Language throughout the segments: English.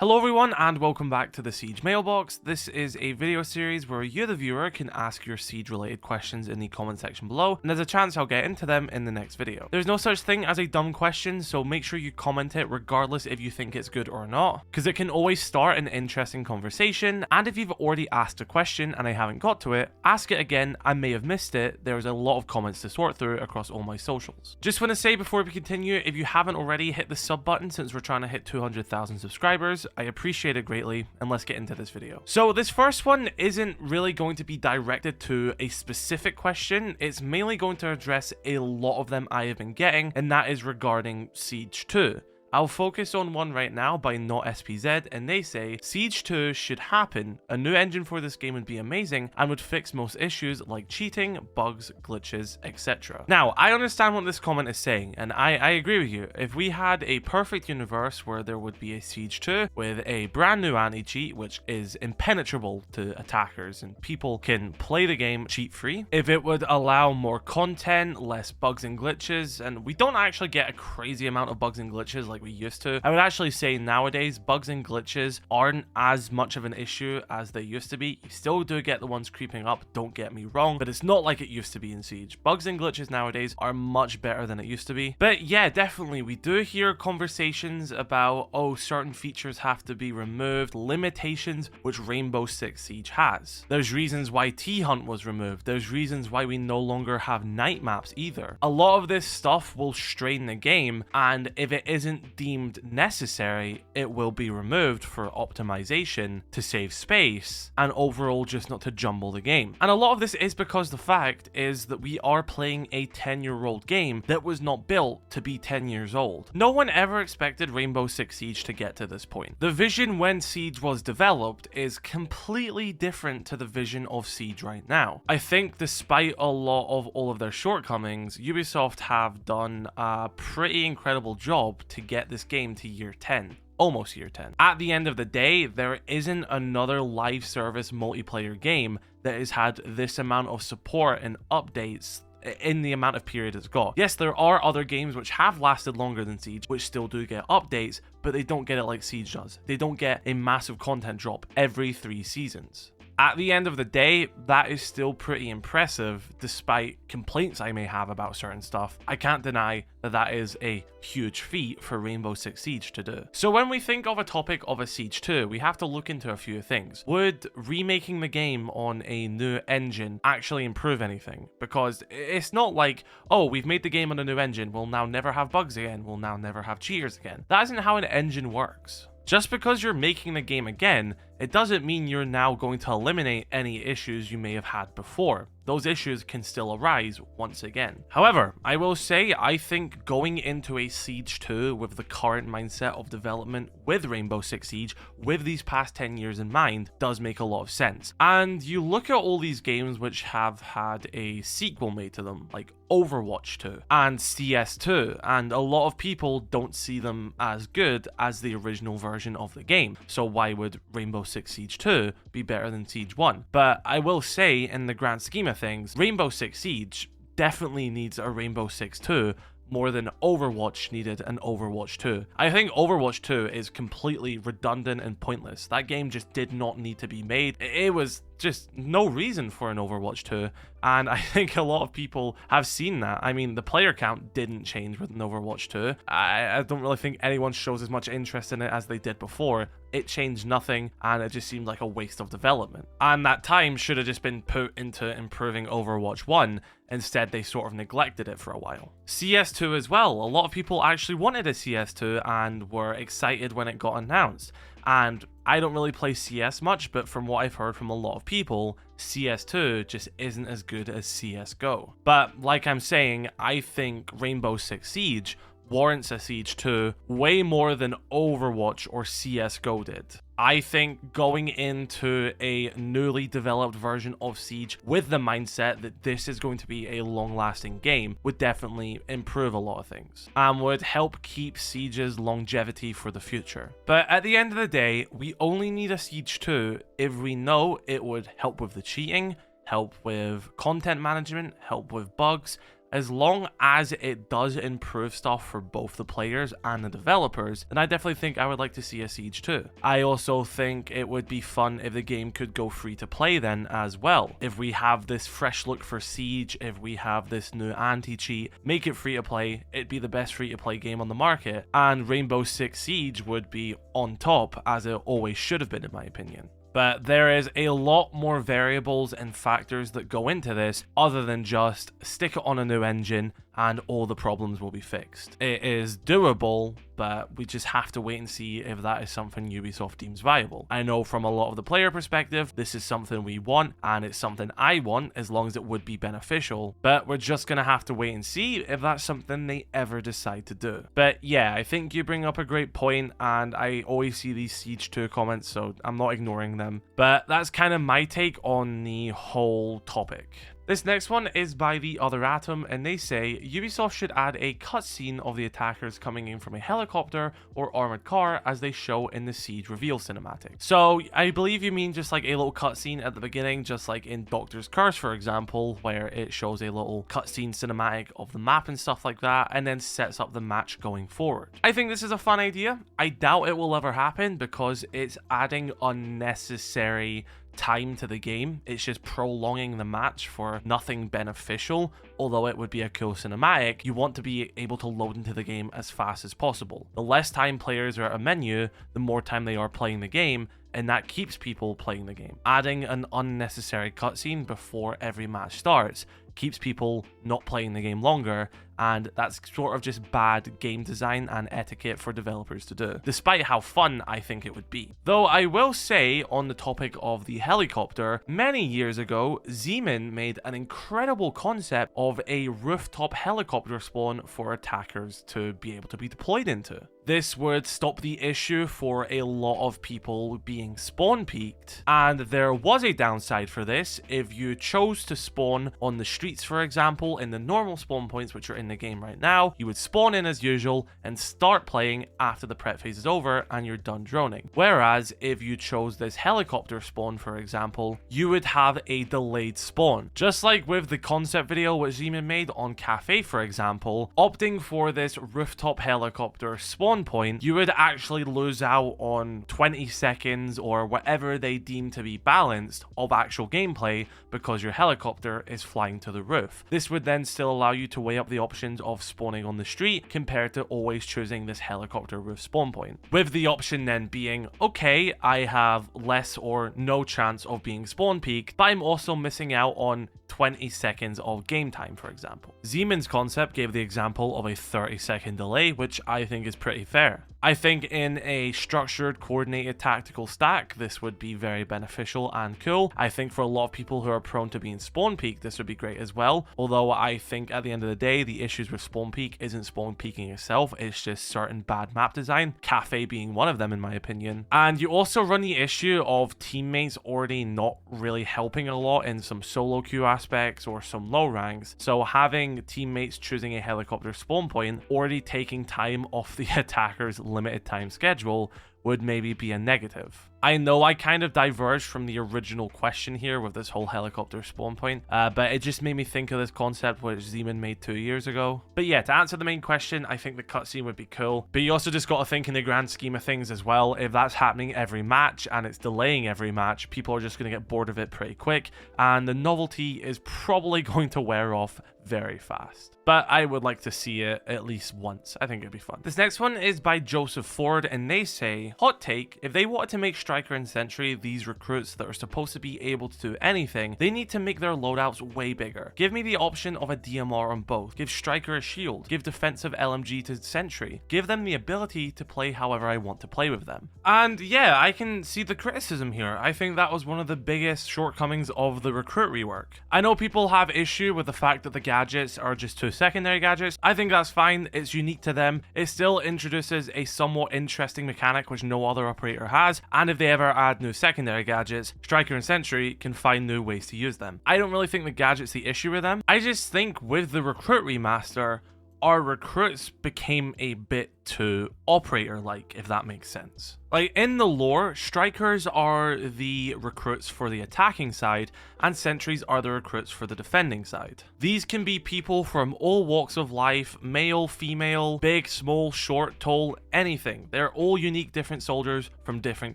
Hello everyone and welcome back to the Siege Mailbox. This is a video series where you the viewer can ask your Siege related questions in the comment section below, and there's a chance I'll get into them in the next video. There's no such thing as a dumb question, so make sure you comment it regardless if you think it's good or not, because it can always start an interesting conversation. And if you've already asked a question and I haven't got to it, ask it again, I may have missed it. There's a lot of comments to sort through across all my socials. Just want to say before we continue, if you haven't already, hit the sub button since we're trying to hit 200,000 subscribers. I appreciate it greatly, and let's get into this video. So this first one isn't really going to be directed to a specific question. It's mainly going to address a lot of them I have been getting, and that is regarding Siege 2. I'll focus on one right now by Not SPZ, and they say, Siege 2 should happen. A new engine for this game would be amazing and would fix most issues like cheating, bugs, glitches, etc. Now, I understand what this comment is saying, and I agree with you. If we had a perfect universe where there would be a Siege 2 with a brand new anti-cheat, which is impenetrable to attackers and people can play the game cheat-free, if it would allow more content, less bugs and glitches, and we don't actually get a crazy amount of bugs and glitches like we used to. I would actually say nowadays bugs and glitches aren't as much of an issue as they used to be. You still do get the ones creeping up, don't get me wrong, but it's not like it used to be in Siege. Bugs and glitches nowadays are much better than it used to be. But yeah, definitely we do hear conversations about, oh, certain features have to be removed, limitations which Rainbow Six Siege has. There's reasons why T-Hunt was removed. There's reasons why we no longer have night maps either. A lot of this stuff will strain the game, and if it isn't deemed necessary, it will be removed for optimization to save space and overall just not to jumble the game. And a lot of this is because the fact is that we are playing a 10-year-old game that was not built to be 10 years old. No one ever expected Rainbow Six Siege to get to this point. The vision when Siege was developed is completely different to the vision of Siege right now. I think despite a lot of all of their shortcomings, Ubisoft have done a pretty incredible job to get this game to year 10. Almost year 10. At the end of the day, there isn't another live service multiplayer game that has had this amount of support and updates in the amount of period it's got. Yes, there are other games which have lasted longer than Siege, which still do get updates, but they don't get it like Siege does. They don't get a massive content drop every 3 seasons. At the end of the day, that is still pretty impressive, despite complaints I may have about certain stuff. I can't deny that that is a huge feat for Rainbow Six Siege to do. So when we think of a topic of a Siege 2, we have to look into a few things. Would remaking the game on a new engine actually improve anything? Because it's not like, oh, we've made the game on a new engine, we'll now never have bugs again, we'll now never have cheaters again. That isn't how an engine works. Just because you're making the game again, it doesn't mean you're now going to eliminate any issues you may have had before. Those issues can still arise once again. However, I will say I think going into a Siege 2 with the current mindset of development with Rainbow Six Siege, with these past 10 years in mind, does make a lot of sense. And you look at all these games which have had a sequel made to them, like Overwatch 2 and CS2, and a lot of people don't see them as good as the original version of the game. So why would Rainbow Six Siege 2 be better than Siege 1? But I will say, in the grand scheme of things, Rainbow Six Siege definitely needs a Rainbow Six 2 more than Overwatch needed an Overwatch 2. I think Overwatch 2 is completely redundant and pointless. That game just did not need to be made. It was just no reason for an Overwatch 2, and I think a lot of people have seen that. I mean, the player count didn't change with an Overwatch 2. I don't really think anyone shows as much interest in it as they did before. It changed nothing, and it just seemed like a waste of development. And that time should have just been put into improving Overwatch 1. Instead, they sort of neglected it for a while. CS2 as well. A lot of people actually wanted a CS2 and were excited when it got announced. And I don't really play CS much, but from what I've heard from a lot of people, CS2 just isn't as good as CSGO. But like I'm saying, I think Rainbow Six Siege warrants a Siege 2 way more than Overwatch or CSGO did. I think going into a newly developed version of Siege with the mindset that this is going to be a long-lasting game would definitely improve a lot of things and would help keep Siege's longevity for the future. But at the end of the day, we only need a Siege 2 if we know it would help with the cheating, help with content management, help with bugs, as long as it does improve stuff for both the players and the developers, then I definitely think I would like to see a Siege 2. I also think it would be fun if the game could go free to play then as well. If we have this fresh look for Siege, if we have this new anti-cheat, make it free to play, it'd be the best free to play game on the market, and Rainbow Six Siege would be on top, as it always should have been in my opinion. But there is a lot more variables and factors that go into this other than just stick it on a new engine and all the problems will be fixed. It is doable, but we just have to wait and see if that is something Ubisoft deems viable. I know from a lot of the player perspective, this is something we want, and it's something I want as long as it would be beneficial, but we're just gonna have to wait and see if that's something they ever decide to do. But yeah, I think you bring up a great point, and I always see these Siege 2 comments, so I'm not ignoring them. But that's kind of my take on the whole topic. This next one is by the Other Atom, and they say Ubisoft should add a cutscene of the attackers coming in from a helicopter or armored car as they show in the Siege reveal cinematic. So I believe you mean just like a little cutscene at the beginning, just like in Doctor's Curse, for example, where it shows a little cutscene cinematic of the map and stuff like that, and then sets up the match going forward. I think this is a fun idea. I doubt it will ever happen because it's adding unnecessary time to the game. It's just prolonging the match for nothing beneficial. Although it would be a cool cinematic, you want to be able to load into the game as fast as possible. The less time players are at a menu, the more time they are playing the game, and that keeps people playing the game. Adding an unnecessary cutscene before every match starts keeps people not playing the game longer, and that's sort of just bad game design and etiquette for developers to do, despite how fun I think it would be. Though I will say, on the topic of the helicopter, many years ago, Zeman made an incredible concept of a rooftop helicopter spawn for attackers to be able to be deployed into. This would stop the issue for a lot of people being spawn peaked, and there was a downside for this. If you chose to spawn on the streets, for example, in the normal spawn points which are in the game right now, you would spawn in as usual and start playing after the prep phase is over and you're done droning. Whereas if you chose this helicopter spawn, for example, you would have a delayed spawn. Just like with the concept video which Zeman made on Cafe, for example, opting for this rooftop helicopter spawn point, you would actually lose out on 20 seconds or whatever they deem to be balanced of actual gameplay because your helicopter is flying to the roof. This would then still allow you to weigh up the options of spawning on the street compared to always choosing this helicopter roof spawn point, with the option then being, okay, I have less or no chance of being spawn peaked, but I'm also missing out on 20 seconds of game time, for example. Zeman's concept gave the example of a 30-second delay, which I think is pretty fair. I think in a structured, coordinated tactical stack, this would be very beneficial and cool. I think for a lot of people who are prone to being spawn peaked, this would be great as well. Although I think at the end of the day, the issues with spawn peak isn't spawn peaking itself, it's just certain bad map design, Cafe being one of them in my opinion. And you also run the issue of teammates already not really helping a lot in some solo queue aspects or some low ranks. So having teammates choosing a helicopter spawn point already taking time off the attacker's limited time schedule would maybe be a negative. I know I kind of diverged from the original question here with this whole helicopter spawn point, but it just made me think of this concept which Zeman made 2 years ago. But yeah, to answer the main question, I think the cutscene would be cool, but you also just got to think in the grand scheme of things as well. If that's happening every match and it's delaying every match, people are just going to get bored of it pretty quick, and the novelty is probably going to wear off very fast. But I would like to see it at least once. I think it'd be fun. This next one is by Joseph Ford, and they say, hot take, if they wanted to make Striker and Sentry these recruits that are supposed to be able to do anything, they need to make their loadouts way bigger. Give me the option of a DMR on both. Give Striker a shield. Give defensive LMG to Sentry. Give them the ability to play however I want to play with them. And yeah, I can see the criticism here. I think that was one of the biggest shortcomings of the recruit rework. I know people have issue with the fact that the gadgets are just 2 secondary gadgets. I think that's fine. It's unique to them. It still introduces a somewhat interesting mechanic which no other operator has, and if they ever add new secondary gadgets, Striker and Sentry can find new ways to use them. I don't really think the gadget's the issue with them. I just think with the recruit remaster, our recruits became a bit to operator-like, if that makes sense. Like, in the lore, strikers are the recruits for the attacking side, and sentries are the recruits for the defending side. These can be people from all walks of life, male, female, big, small, short, tall, anything. They're all unique different soldiers from different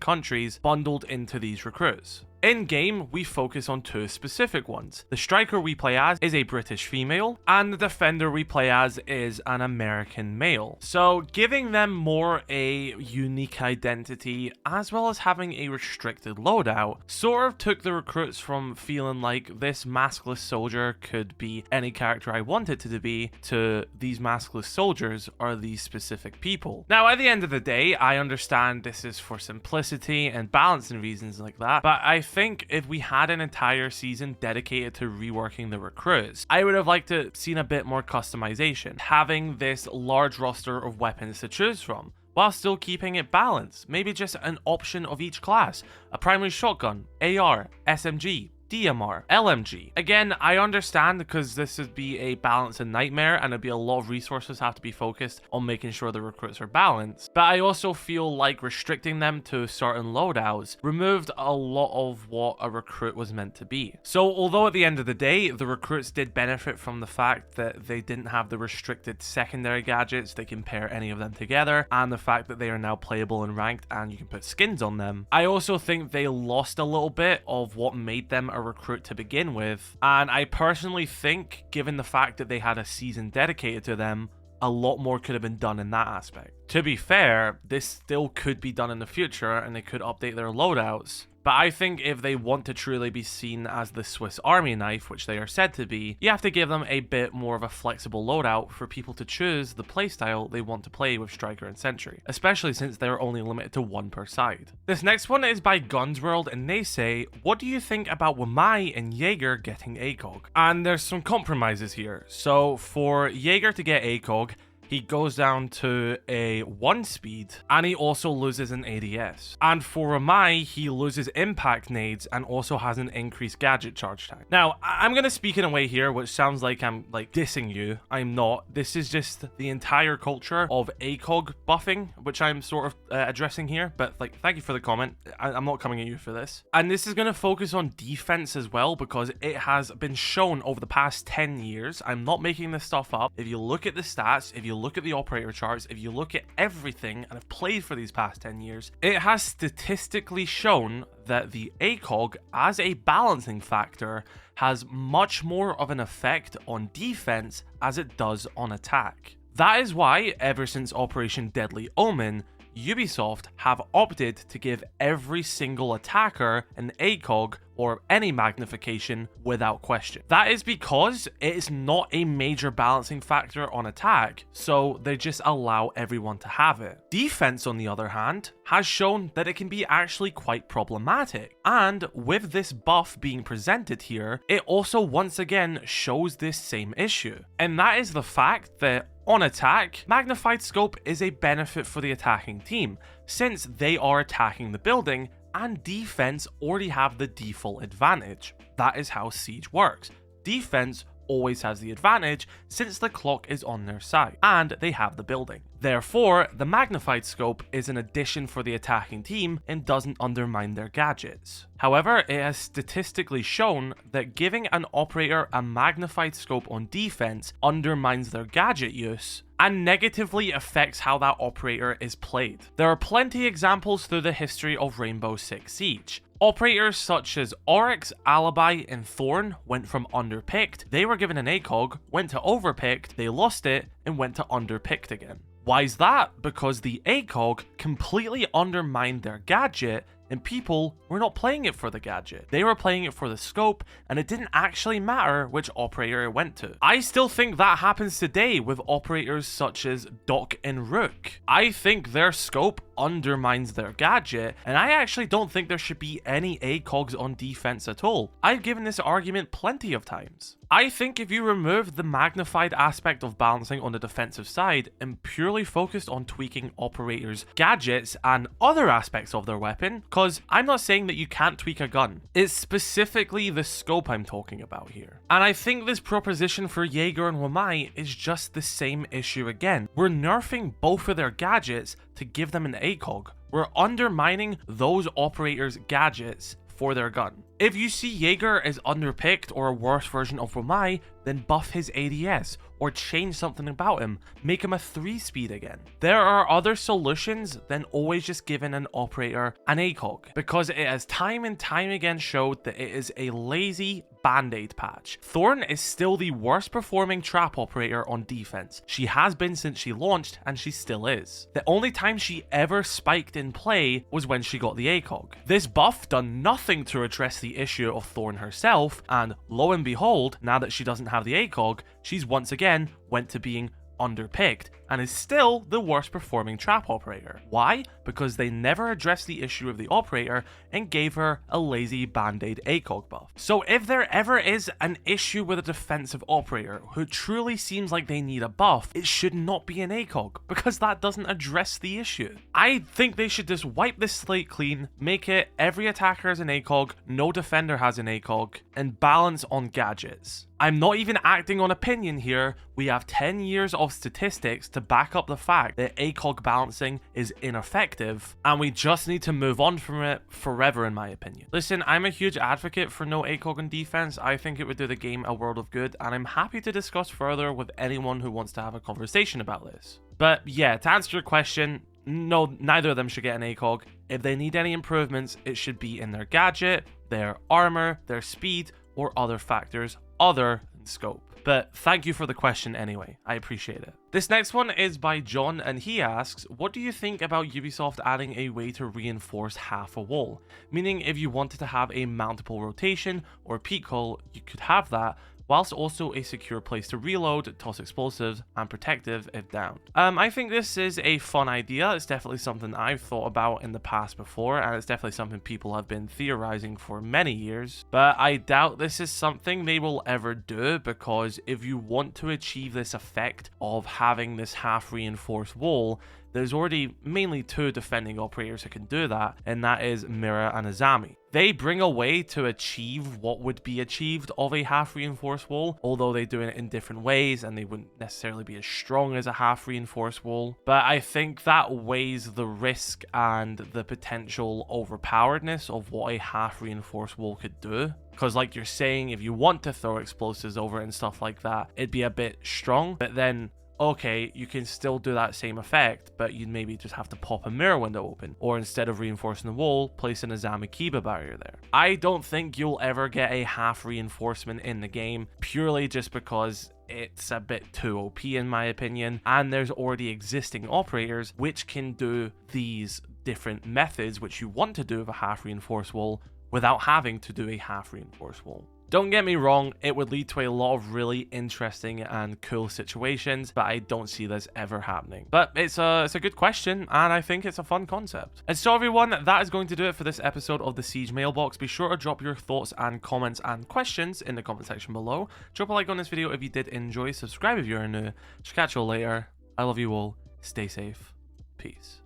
countries bundled into these recruits. In game, we focus on two specific ones. The striker we play as is a British female, and the defender we play as is an American male. So giving them more a unique identity, as well as having a restricted loadout, sort of took the recruits from feeling like this maskless soldier could be any character I want it to be, to these maskless soldiers are these specific people. Now, at the end of the day, I understand this is for simplicity and balancing reasons like that, but I think if we had an entire season dedicated to reworking the recruits, I would have liked to seen a bit more customization, having this large roster of weapons to choose from, while still keeping it balanced. Maybe just an option of each class, a primary shotgun, AR, SMG, DMR, LMG. Again, I understand because this would be a balance and nightmare and it'd be a lot of resources have to be focused on making sure the recruits are balanced. But I also feel like restricting them to certain loadouts removed a lot of what a recruit was meant to be. So although at the end of the day, the recruits did benefit from the fact that they didn't have the restricted secondary gadgets, they can pair any of them together, and the fact that they are now playable and ranked and you can put skins on them, I also think they lost a little bit of what made them a recruit to begin with, and I personally think, given the fact that they had a season dedicated to them, a lot more could have been done in that aspect. To be fair, this still could be done in the future and they could update their loadouts, but I think if they want to truly be seen as the Swiss Army knife, which they are said to be, you have to give them a bit more of a flexible loadout for people to choose the playstyle they want to play with Striker and Sentry, especially since they're only limited to one per side. This next one is by Gunsworld, and they say, what do you think about Wamai and Jaeger getting Acog? And there's some compromises here. So for Jaeger to get Acog, he goes down to a 1 speed, and he also loses an ADS. And for Wamai, he loses impact nades and also has an increased gadget charge time. Now, I'm going to speak in a way here which sounds like I'm like dissing you. I'm not. This is just the entire culture of Acog buffing, which I'm sort of addressing here. But like, thank you for the comment. I'm not coming at you for this. And this is going to focus on defense as well, because it has been shown over the past 10 years. I'm not making this stuff up. If you look at the stats, if you look at the operator charts, if you look at everything and have played for these past 10 years, it has statistically shown that the Acog as a balancing factor has much more of an effect on defense as it does on attack. That is why, ever since Operation Deadly Omen, Ubisoft have opted to give every single attacker an Acog or any magnification without question. That is because it is not a major balancing factor on attack, so they just allow everyone to have it. Defense, on the other hand, has shown that it can be actually quite problematic, and with this buff being presented here, it also once again shows this same issue, and that is the fact that on attack, magnified scope is a benefit for the attacking team, since they are attacking the building and defense already have the default advantage. That is how Siege works. Defense always has the advantage since the clock is on their side and they have the building. Therefore, the magnified scope is an addition for the attacking team and doesn't undermine their gadgets. However, it has statistically shown that giving an operator a magnified scope on defense undermines their gadget use and negatively affects how that operator is played. There are plenty examples through the history of Rainbow Six Siege. Operators such as Oryx, Alibi, and Thorn went from underpicked, they were given an Acog, went to overpicked, they lost it, and went to underpicked again. Why is that? Because the Acog completely undermined their gadget, and people were not playing it for the gadget. They were playing it for the scope, and it didn't actually matter which operator it went to. I still think that happens today with operators such as Doc and Rook. I think their scope undermines their gadget, and I actually don't think there should be any ACOGs on defense at all. I've given this argument plenty of times. I think if you remove the magnified aspect of balancing on the defensive side and purely focused on tweaking operators' gadgets and other aspects of their weapon, because I'm not saying that you can't tweak a gun, it's specifically the scope I'm talking about here. And I think this proposition for Jaeger and Wamai is just the same issue again. We're nerfing both of their gadgets to give them an ACOG. We're undermining those operators' gadgets for their gun. If you see Jaeger as underpicked or a worse version of Wamai, then buff his ADS or change something about him, make him a 3-speed again. There are other solutions than always just giving an operator an ACOG, because it has time and time again showed that it is a lazy band-aid patch. Thorn is still the worst performing trap operator on defense. She has been since she launched, and she still is. The only time she ever spiked in play was when she got the ACOG. This buff done nothing to address the issue of Thorn herself, and lo and behold, now that she doesn't have the ACOG, she's once again went to being underpicked and is still the worst performing trap operator. Why? Because they never addressed the issue of the operator and gave her a lazy band-aid ACOG buff. So if there ever is an issue with a defensive operator who truly seems like they need a buff, it should not be an ACOG, because that doesn't address the issue. I think they should just wipe this slate clean, make it every attacker has an ACOG, no defender has an ACOG, and balance on gadgets. I'm not even acting on opinion here. We have 10 years of statistics to back up the fact that ACOG balancing is ineffective, and we just need to move on from it forever, in my opinion. Listen, I'm a huge advocate for no ACOG on defense. I think it would do the game a world of good, and I'm happy to discuss further with anyone who wants to have a conversation about this. But yeah, to answer your question, no, neither of them should get an ACOG. If they need any improvements, it should be in their gadget, their armor, their speed, or other factors other than scope. But thank you for the question anyway, I appreciate it. This next one is by John, and he asks, what do you think about Ubisoft adding a way to reinforce half a wall? Meaning if you wanted to have a mountable rotation or peek hole, you could have that, whilst also a secure place to reload, toss explosives, and protective if down. I think this is a fun idea. It's definitely something I've thought about in the past before, and it's definitely something people have been theorizing for many years. But I doubt this is something they will ever do, because if you want to achieve this effect of having this half reinforced wall, there's already mainly 2 defending operators who can do that, and that is Mira and Azami. They bring a way to achieve what would be achieved of a half reinforced wall, although they do it in different ways and they wouldn't necessarily be as strong as a half reinforced wall. But I think that weighs the risk and the potential overpoweredness of what a half reinforced wall could do. Because like you're saying, if you want to throw explosives over it and stuff like that, it'd be a bit strong, but then okay, you can still do that same effect, but you'd maybe just have to pop a mirror window open, or instead of reinforcing the wall, place an Azami Kiba barrier there. I don't think you'll ever get a half reinforcement in the game, purely just because it's a bit too OP in my opinion, and there's already existing operators which can do these different methods which you want to do with a half reinforced wall without having to do a half reinforced wall. Don't get me wrong, it would lead to a lot of really interesting and cool situations, but I don't see this ever happening. But it's a good question, and I think it's a fun concept. And so everyone, that is going to do it for this episode of the Siege Mailbox. Be sure to drop your thoughts and comments and questions in the comment section below. Drop a like on this video if you did enjoy, subscribe if you're new. Catch you all later. I love you all. Stay safe. Peace.